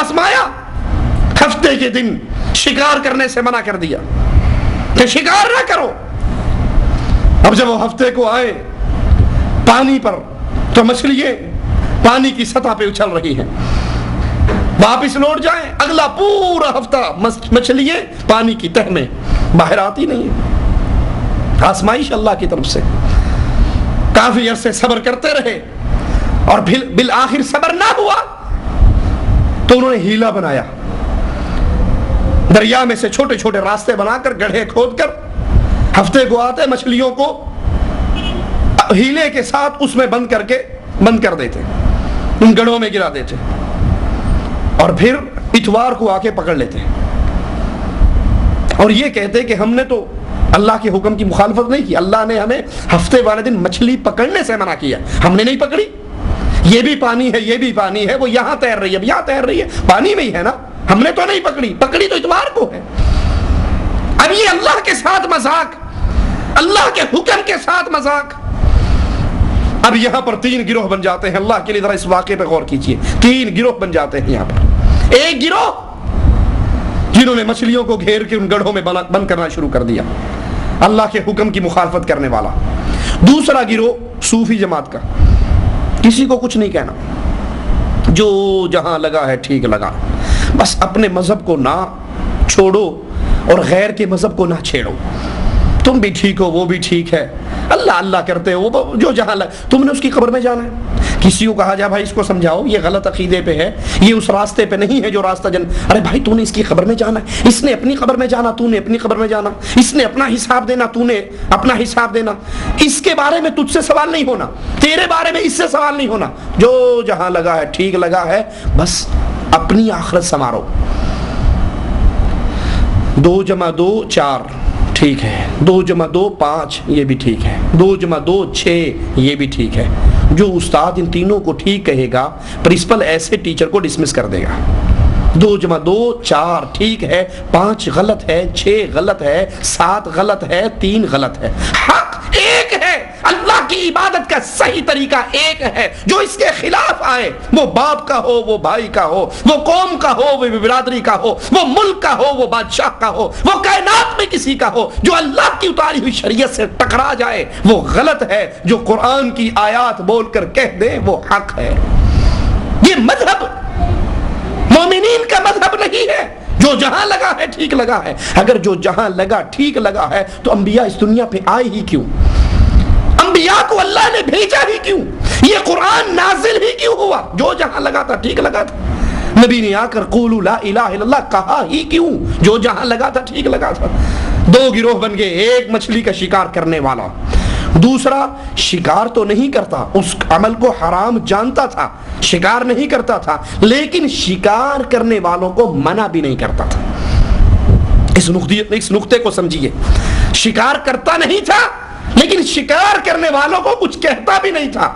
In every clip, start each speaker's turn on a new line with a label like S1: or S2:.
S1: آزمایا، ہفتے کے دن شکار کرنے سے منع کر دیا کہ شکار نہ کرو۔ اب جب وہ ہفتے کو آئے پانی پر تو مچھلیاں پانی کی سطح پہ اچھل رہی ہیں، واپس لوٹ جائیں، اگلا پورا ہفتہ مچھلیاں پانی کی تہ میں باہر آتی نہیں ہیں۔ آزمائش اللہ کی طرف سے۔ کافی عرصے صبر کرتے رہے اور بالآخر صبر نہ ہوا تو انہوں نے ہیلا بنایا، دریا میں سے چھوٹے چھوٹے راستے بنا کر گڑھے کھود کر ہفتے کو آتے مچھلیوں کو ہیلے کے ساتھ اس میں بند کر دیتے، ان گڑھوں میں گرا دیتے اور پھر اتوار کو آ کے پکڑ لیتے اور یہ کہتے کہ ہم نے تو اللہ کے حکم کی مخالفت نہیں کی، اللہ نے ہمیں ہفتے والے دن مچھلی پکڑنے سے منع کیا، ہم نے نہیں پکڑی، یہ بھی پانی ہے یہ بھی پانی ہے، وہ یہاں تیر رہی ہے اب یہاں تیر رہی ہے، پانی میں ہی ہے نا، ہم نے تو نہیں پکڑی تو اتوار کو ہے۔ اب یہ اللہ کے ساتھ مذاق، اللہ کے حکم کے ساتھ مذاق۔ اب یہاں پر 3 گروہ بن جاتے ہیں، اللہ کے لیے ذرا اس واقعے پہ غور کیجئے، 3 گروہ بن جاتے ہیں یہاں پر۔ ایک گروہ جنہوں نے مچھلیوں کو گھیر کے ان گڑھوں میں بند کرنا شروع کر دیا، اللہ کے حکم کی مخالفت کرنے والا۔ دوسرا گروہ صوفی جماعت کا، کسی کو کچھ نہیں کہنا، جو جہاں لگا ہے ٹھیک لگا، بس اپنے مذہب کو نہ چھوڑو اور غیر کے مذہب کو نہ چھیڑو، تم بھی ٹھیک ہو وہ بھی ٹھیک ہے، اللہ اللہ کرتے ہو، جو جہاں تم نے اس کی قبر میں جانا ہے۔ کسی کو کہا جا بھائی اس کو سمجھاؤ یہ غلط عقیدے پہ ہے، یہ اس راستے پہ نہیں ہے جو راستہ ارے بھائی تو نے اس کی قبر میں جانا ہے، اس نے اپنی قبر میں جانا، تو نے اپنی قبر میں جانا، اس نے اپنا حساب دینا، تو نے اپنا حساب دینا، اس کے بارے میں تجھ سے سوال نہیں ہونا، تیرے بارے میں اس سے سوال نہیں ہونا، جو جہاں لگا ہے ٹھیک لگا ہے، بس اپنی آخرت سنوارو۔ 2 + 2 = 4 ٹھیک ہے، 2 + 2 = 5 یہ بھی ٹھیک ہے، 2 + 2 = 6 یہ بھی ٹھیک ہے۔ جو استاد ان تینوں کو ٹھیک کہے گا پرنسپل ایسے ٹیچر کو ڈسمس کر دے گا۔ 2 + 2 = 4 ٹھیک ہے، 5 غلط ہے، 6 غلط ہے، 7 غلط ہے، 3 غلط ہے۔ حق ایک ہے، اللہ کی عبادت کا صحیح طریقہ ایک ہے، جو اس کے خلاف آئے، وہ باپ کا ہو، وہ بھائی کا ہو، وہ قوم کا ہو، وہ برادری کا ہو، وہ ملک کا ہو، وہ بادشاہ کا ہو، وہ کائنات میں کسی کا ہو، جو اللہ کی اتاری ہوئی شریعت سے ٹکرا جائے وہ غلط ہے، جو قرآن کی آیات بول کر کہہ دے وہ حق ہے۔ یہ مذہب مومنین کا مذہب نہیں ہے، جو جہاں لگا ہے ٹھیک لگا ہے۔ اگر جو جہاں لگا ٹھیک لگا ہے تو انبیاء اس دنیا پہ آئے ہی کیوں؟ انبیاء کو اللہ نے بھیجا ہی کیوں؟ یہ قرآن نازل ہی کیوں ہوا؟ جو جہاں لگا تھا ٹھیک لگا تھا۔ نبی نے آ کر قولوا لا الہ الا اللہ کہا ہی کیوں؟ جو جہاں لگا تھا ٹھیک لگا تھا۔ 2 گروہ بن گئے، ایک مچھلی کا شکار کرنے والا، دوسرا شکار تو نہیں کرتا، اس عمل کو حرام جانتا تھا، شکار نہیں کرتا تھا، لیکن شکار کرنے والوں کو منع بھی نہیں کرتا تھا۔ اس نقطے کو سمجھیے، شکار کرتا نہیں تھا لیکن شکار کرنے والوں کو کچھ کہتا بھی نہیں تھا،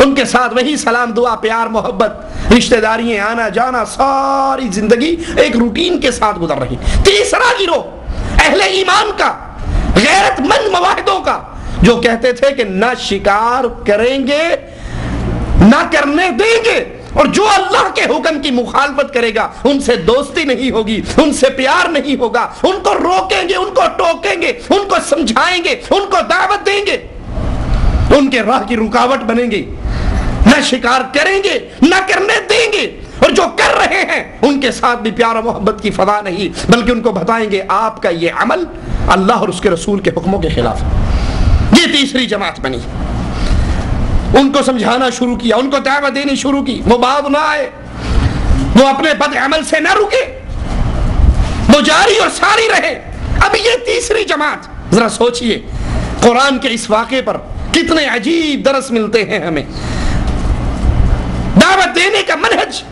S1: ان کے ساتھ وہی سلام دعا پیار محبت رشتہ داریاں آنا جانا، ساری زندگی ایک روٹین کے ساتھ گزر رہی۔ تیسرا گروہ اہل ایمان کا، غیرت مند مواحدوں کا، جو کہتے تھے کہ نہ شکار کریں گے نہ کرنے دیں گے، اور جو اللہ کے حکم کی مخالفت کرے گا ان سے دوستی نہیں ہوگی، ان سے پیار نہیں ہوگا، ان کو روکیں گے، ان کو ٹوکیں گے، ان کو سمجھائیں گے، ان کو دعوت دیں گے، ان کے راہ کی رکاوٹ بنیں گے، نہ شکار کریں گے نہ کرنے دیں گے، اور جو کر رہے ہیں ان کے ساتھ بھی پیار و محبت کی فضا نہیں، بلکہ ان کو بتائیں گے آپ کا یہ عمل اللہ اور اس کے رسول کے حکموں کے خلاف ہے۔ یہ تیسری جماعت بنی، ان کو سمجھانا شروع کیا، ان کو دعوت دینی شروع کی، وہ باز نہ آئے، وہ اپنے بد عمل سے نہ رکے، وہ جاری اور ساری رہے۔ اب یہ تیسری جماعت، ذرا سوچئے قرآن کے اس واقعے پر کتنے عجیب درس ملتے ہیں ہمیں۔ دعوت دینے کا منہج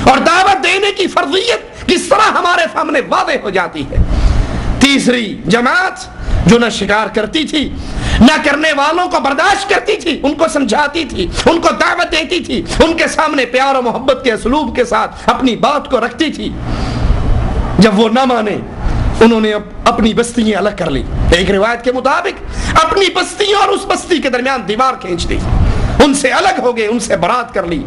S1: اور دعوت دینے کی فرضیت کس طرح ہمارے سامنے واضح ہو جاتی ہے۔ تیسری جماعت جو نہ شکار کرتی تھی، نہ کرنے والوں کو برداشت کرتی تھی، ان کو سمجھاتی تھی، ان کو دعوت دیتی تھی، ان کے سامنے پیار و محبت کے اسلوب کے ساتھ اپنی بات کو رکھتی تھی، جب وہ نہ مانے انہوں نے اپنی بستیاں الگ کر لی۔ ایک روایت کے مطابق اپنی بستیوں اور اس بستی کے درمیان دیوار کھینچ دی، ان سے الگ ہو گئے، ان سے برات کر لی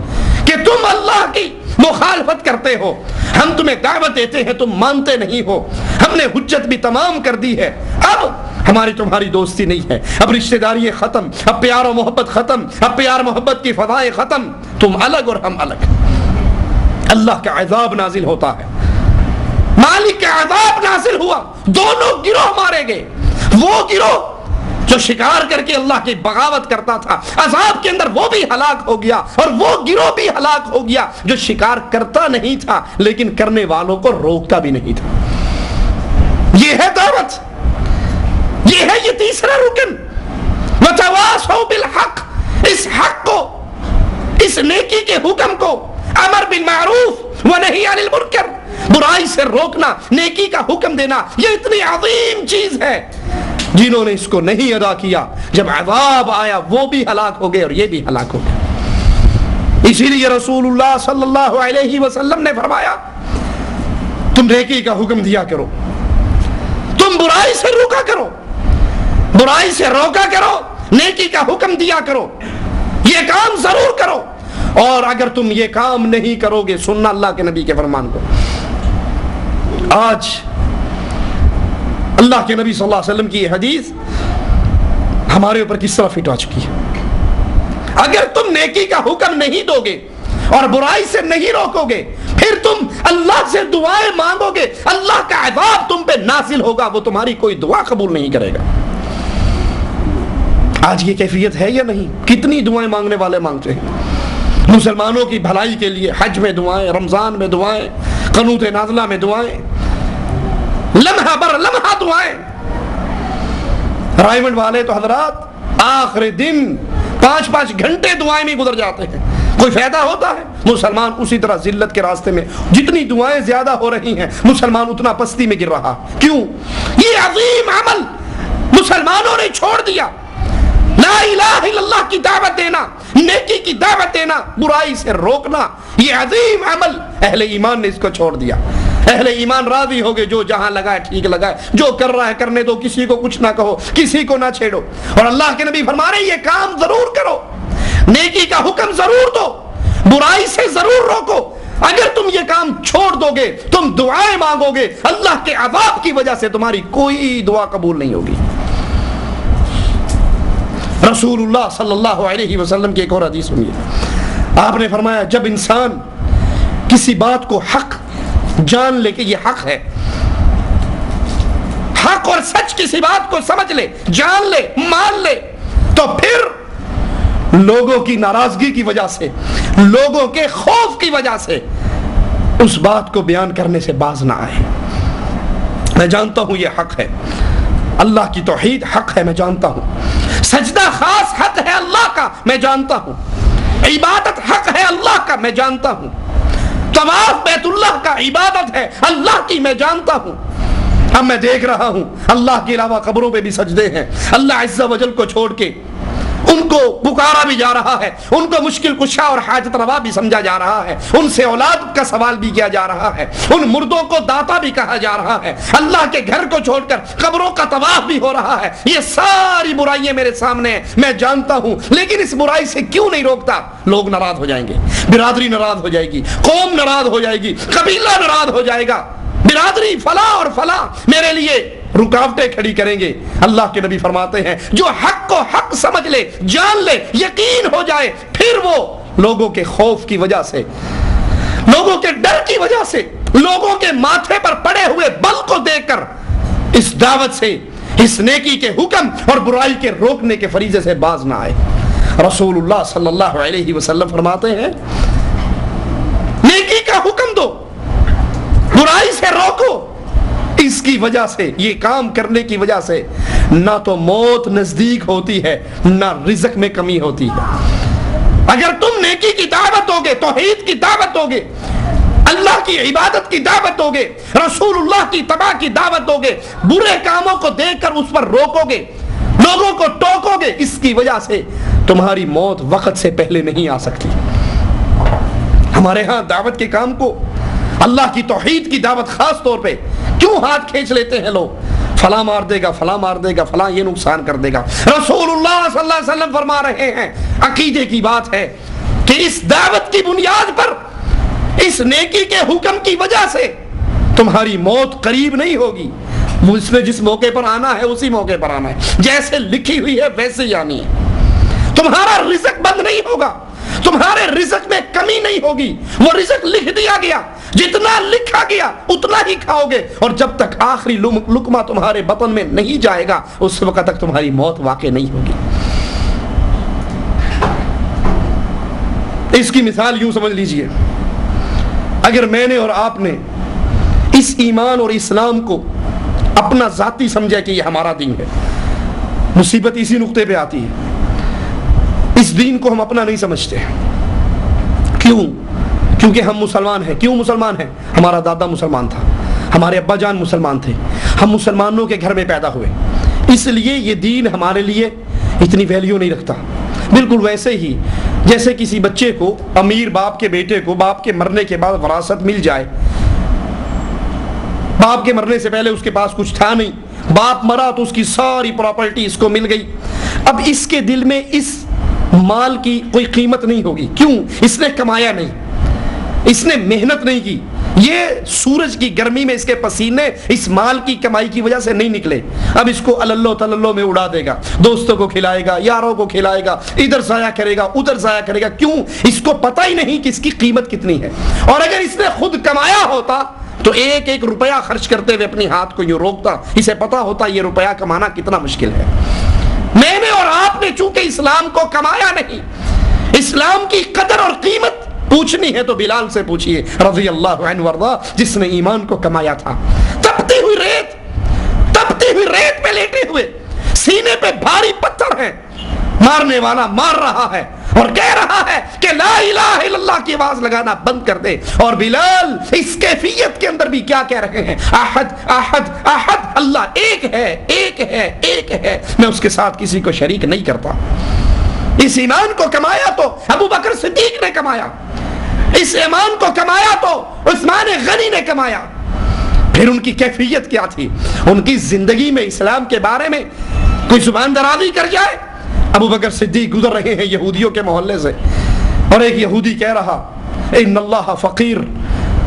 S1: کہ تم اللہ کی مخالفت کرتے ہو، ہم تمہیں دعوت دیتے ہیں تم مانتے نہیں ہو، ہم نے حجت بھی تمام کر دی ہے، اب ہماری تمہاری دوستی نہیں ہے، اب رشتہ داری ختم، اب پیار و محبت ختم، اب پیار محبت کی فضائیں ختم، تم الگ اور ہم الگ۔ اللہ کا عذاب نازل ہوتا ہے، مالک کا عذاب نازل ہوا، دونوں گروہ مارے گئے، وہ گروہ جو شکار کر کے اللہ کی بغاوت کرتا تھا عذاب کے اندر وہ بھی ہلاک ہو گیا، اور وہ گروہ بھی ہلاک ہو گیا جو شکار کرتا نہیں تھا لیکن کرنے والوں کو روکتا بھی نہیں تھا۔ یہ ہے دعوت، یہ ہے یہ تیسرا رکن، وتواصوا بالحق، اس حق کو، اس نیکی کے حکم کو، امر بالمعروف ونہی عن المنکر، برائی سے روکنا، نیکی کا حکم دینا، یہ اتنی عظیم چیز ہے، جنہوں نے اس کو نہیں ادا کیا جب عذاب آیا وہ بھی ہلاک ہو گئے اور یہ بھی ہلاک ہو گئے۔ اسی لیے رسول اللہ صلی اللہ علیہ وسلم نے فرمایا تم نیکی کا حکم دیا کرو، تم برائی سے روکا کرو، برائی سے روکا کرو، نیکی کا حکم دیا کرو، یہ کام ضرور کرو، اور اگر تم یہ کام نہیں کرو گے، سننا اللہ کے نبی کے فرمان کو۔ آج اللہ کے نبی صلی اللہ علیہ وسلم کی یہ حدیث ہمارے اوپر کس طرح فٹ آ چکی ہے۔ اگر تم نیکی کا حکم نہیں دو گے اور برائی سے نہیں روکو گے، پھر تم اللہ سے دعائیں مانگو گے، اللہ کا عذاب تم پہ نازل ہوگا، وہ تمہاری کوئی دعا قبول نہیں کرے گا۔ آج یہ کیفیت ہے یا نہیں؟ کتنی دعائیں مانگنے والے مانگتے ہیں، مسلمانوں کی بھلائی کے لیے حج میں دعائیں، رمضان میں دعائیں، قنوت نازلہ میں دعائیں، لمحہ بر لمحہ دعائیں۔ رائمنڈ والے تو حضرات آخر دن 5-5 گھنٹے دعائیں میں گزر جاتے ہیں، کوئی فائدہ ہوتا ہے؟ مسلمان اسی طرح ذلت کے راستے میں، جتنی دعائیں زیادہ ہو رہی ہیں مسلمان اتنا پستی میں گر رہا۔ کیوں؟ یہ عظیم عمل مسلمانوں نے چھوڑ دیا، لا الہ الا اللہ کی دعوت دینا، نیکی کی دعوت دینا، برائی سے روکنا، یہ عظیم عمل اہل ایمان نے اس کو چھوڑ دیا۔ اہل ایمان راضی ہو گئے، جو جہاں لگائے ٹھیک لگائے، جو کر رہا ہے کرنے دو، کسی کو کچھ نہ کہو، کسی کو نہ چھیڑو۔ اور اللہ کے نبی فرما رہے ہیں یہ کام ضرور کرو، نیکی کا حکم ضرور دو، برائی سے ضرور روکو۔ اگر تم یہ کام چھوڑ دو گے، تم دعائیں مانگو گے، اللہ کے عذاب کی وجہ سے تمہاری کوئی دعا قبول نہیں ہوگی۔ رسول اللہ صلی اللہ علیہ وسلم کی ایک اور حدیث سنیے، آپ نے فرمایا جب انسان کسی بات کو حق جان لے کہ یہ حق ہے، حق اور سچ کسی بات کو سمجھ لے، جان لے، مان لے، تو پھر لوگوں کی ناراضگی کی وجہ سے، لوگوں کے خوف کی وجہ سے اس بات کو بیان کرنے سے باز نہ آئے۔ میں جانتا ہوں یہ حق ہے، اللہ کی توحید حق ہے، میں جانتا ہوں، سجدہ خاص حق ہے اللہ کا، میں جانتا ہوں، عبادت حق ہے اللہ کا، میں جانتا ہوں، طواف بیت اللہ کا عبادت ہے اللہ کی، میں جانتا ہوں۔ اب میں دیکھ رہا ہوں اللہ کے علاوہ قبروں پہ بھی سجدے ہیں، اللہ عز و جل کو چھوڑ کے ان کو پکارا بھی جا رہا ہے، ان کو مشکل کشا اور حاجت روا بھی سمجھا جا رہا ہے، ان سے اولاد کا سوال بھی کیا جا رہا ہے، ان مردوں کو داتا بھی کہا جا رہا ہے، اللہ کے گھر کو چھوڑ کر قبروں کا طواف بھی ہو رہا ہے۔ یہ ساری برائیاں میرے سامنے ہیں، میں جانتا ہوں، لیکن اس برائی سے کیوں نہیں روکتا؟ لوگ ناراض ہو جائیں گے، برادری ناراض ہو جائے گی، قوم ناراض ہو جائے گی، قبیلہ ناراض ہو جائے گا، برادری فلاں اور فلاں میرے لیے رکاوٹیں کھڑی کریں گے۔ اللہ کے نبی فرماتے ہیں جو حق کو حق سمجھ لے، جان لے، یقین ہو جائے، پھر وہ لوگوں کے خوف کی وجہ سے، لوگوں کے ڈر کی وجہ سے، لوگوں کے ماتھے پر پڑے ہوئے بل کو دیکھ کر اس دعوت سے، اس نیکی کے حکم اور برائی کے روکنے کے فریضے سے باز نہ آئے۔ رسول اللہ صلی اللہ علیہ وسلم فرماتے ہیں نیکی کا حکم دو، برائی سے روکو، اس کی وجہ سے، یہ کام کرنے کی وجہ سے نہ تو موت نزدیک ہوتی ہے، نہ رزق میں کمی ہوتی ہے۔ اگر تم نیکی کی دعوت ہوگے، توحید کی دعوت ہوگے، اللہ کی عبادت کی دعوت ہوگے، رسول اللہ کی اتباع کی دعوت ہوگے، برے کاموں کو دیکھ کر اس پر روکو گے، لوگوں کو ٹوکو گے، اس کی وجہ سے تمہاری موت وقت سے پہلے نہیں آ سکتی۔ ہمارے ہاں دعوت کے کام کو، اللہ کی توحید کی دعوت خاص طور پہ کیوں ہاتھ کھینچ لیتے ہیں لوگ؟ فلاں مار دے گا، فلاں مار دے گا، فلاں یہ نقصان کر دے گا۔ رسول اللہ صلی اللہ علیہ وسلم فرما رہے ہیں، عقیدے کی بات ہے کہ اس دعوت کی بنیاد پر، اس نیکی کے حکم کی وجہ سے تمہاری موت قریب نہیں ہوگی، اس نے جس موقع پر آنا ہے اسی موقع پر آنا ہے، جیسے لکھی ہوئی ہے ویسے ہی آنی ہے۔ تمہارا رزق بند نہیں ہوگا، تمہارے رزق میں کمی نہیں ہوگی، وہ رزق لکھ دیا گیا، جتنا لکھا گیا اتنا ہی کھاؤ گے، اور جب تک آخری لقمہ تمہارے بطن میں نہیں جائے گا اس وقت تک تمہاری موت واقع نہیں ہوگی۔ اس کی مثال یوں سمجھ لیجئے، اگر میں نے اور آپ نے اس ایمان اور اسلام کو اپنا ذاتی سمجھا کہ یہ ہمارا دین ہے، مصیبت اسی نقطے پہ آتی ہے، اس دین کو ہم اپنا نہیں سمجھتے۔ کیوں؟ کیونکہ ہم مسلمان ہیں۔ کیوں مسلمان ہیں؟ ہمارا دادا مسلمان تھا، ہمارے ابا جان مسلمان تھے، ہم مسلمانوں کے گھر میں پیدا ہوئے، اس لیے یہ دین ہمارے لیے اتنی ویلیو نہیں رکھتا۔ بالکل ویسے ہی جیسے کسی بچے کو، امیر باپ کے بیٹے کو، باپ کے مرنے کے بعد وراثت مل جائے، باپ کے مرنے سے پہلے اس کے پاس کچھ تھا نہیں، باپ مرا تو اس کی ساری پراپرٹی اس کو مل گئی، اب اس کے دل میں اس مال کی کوئی قیمت نہیں ہوگی۔ کیوں؟ اس نے کمایا نہیں، اس نے محنت نہیں کی، یہ سورج کی گرمی میں اس کے پسینے اس مال کی کمائی کی وجہ سے نہیں نکلے، اب اس کو اللہ تللو میں اڑا دے گا، دوستوں کو کھلائے گا، یاروں کو کھلائے گا، ادھر ضائع کرے گا ادھر ضائع کرے گا۔ کیوں؟ اس کو پتہ ہی نہیں کہ اس کی قیمت کتنی ہے۔ اور اگر اس نے خود کمایا ہوتا تو ایک ایک روپیہ خرچ کرتے ہوئے اپنی ہاتھ کو یوں روکتا، اسے پتا ہوتا یہ روپیہ کمانا کتنا مشکل ہے۔ میں نے اور آپ نے چونکہ اسلام کو کمایا نہیں، اسلام کی قدر اور قیمت پوچھنی ہے تو بلال سے پوچھئے رضی اللہ عنہ وارضا، جس نے ایمان کو کمایا تھا۔ تپتی ہوئی ریت پہ لیٹے ہوئے، سینے پہ بھاری پتھر ہیں، مارنے والا مار رہا ہے اور کہہ رہا ہے کہ لا الہ الا اللہ کی آواز لگانا بند کر دے، اور بلال اس کیفیت کے اندر بھی کیا کہہ رہے ہیں؟ احد احد احد، اللہ ایک ہے ایک ہے ایک ہے، میں اس کے ساتھ کسی کو شریک نہیں کرتا۔ اس ایمان کو کمایا تو ابو بکر صدیق نے کمایا، اس ایمان کو کمایا تو عثمان غنی نے کمایا۔ پھر ان کی کیفیت کیا تھی؟ ان کی زندگی میں اسلام کے بارے میں کوئی زبان درازی کر جائے۔ ابو بکر صدیق گزر رہے ہیں یہودیوں کے محلے سے، اور ایک یہودی کہہ رہا ان اللہ فقیر،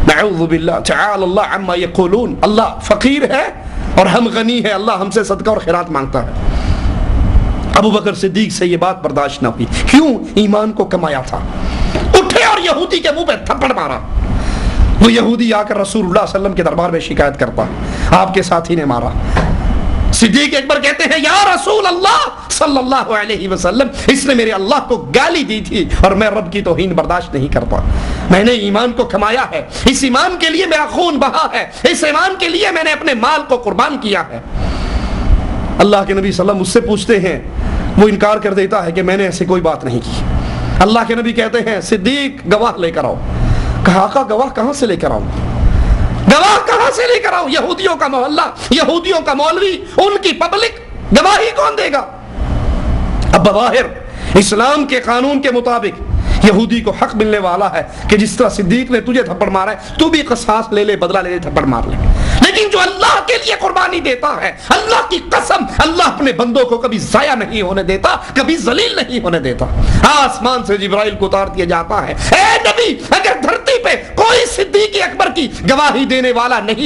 S1: نعوذ باللہ تعالی اللہ عما یقولون، اللہ فقیر ہے اور ہم غنی ہیں، اللہ ہم سے صدقہ اور خیرات مانگتا ہے۔ ابو بکر صدیق سے یہ بات برداشت نہ ہوئی۔ کیوں؟ ایمان کو کمایا تھا۔ اٹھے اور یہودی کے منہ پہ تھپڑ مارا۔ وہ یہودی آ کر رسول اللہ صلی اللہ علیہ وسلم کے دربار میں شکایت کرتا، آپ کے ساتھی نے مارا۔ صدیق اکبر کہتے ہیں یا رسول اللہ صلی اللہ علیہ وسلم، اس نے میرے اللہ کو گالی دی تھی اور میں رب کی توہین برداشت نہیں کرتا، میں نے ایمان کو کمایا ہے، اس ایمان کے لیے میرا خون بہا ہے، اس ایمان کے لیے میں نے اپنے مال کو قربان کیا ہے۔ اللہ کے نبی صلی اللہ علیہ وسلم مجھ سے پوچھتے ہیں، وہ انکار کر دیتا ہے کہ میں نے ایسی کوئی بات نہیں کی۔ اللہ کے نبی کہتے ہیں صدیق گواہ لے کر آؤ۔ کہا آقا گواہ کہاں سے لے کر آؤں؟ گواہ کہاں سے لے کر آؤں؟ یہودیوں کا محلہ، یہودیوں کا مولوی، ان کی پبلک، گواہی کون دے گا؟ اب بظاہر اسلام کے قانون کے مطابق یہودی کو حق ملنے والا ہے کہ جس طرح صدیق نے تجھے تھپڑ مارا ہے تو بھی قصاص لے لے، بدلہ لے لے، تھپڑ مار لے۔ لیکن جو اللہ کے لیے قربانی دیتا ہے، اللہ کی قسم، اللہ اپنے بندوں کو کبھی ضائع نہیں ہونے دیتا، کبھی ذلیل نہیں ہونے دیتا۔ آسمان سے جبرائیل کو اتار دیا جاتا ہے، اے نبی اگر دھرتی پہ کوئی صدیق اکبر کی گواہی دینے والا نہیں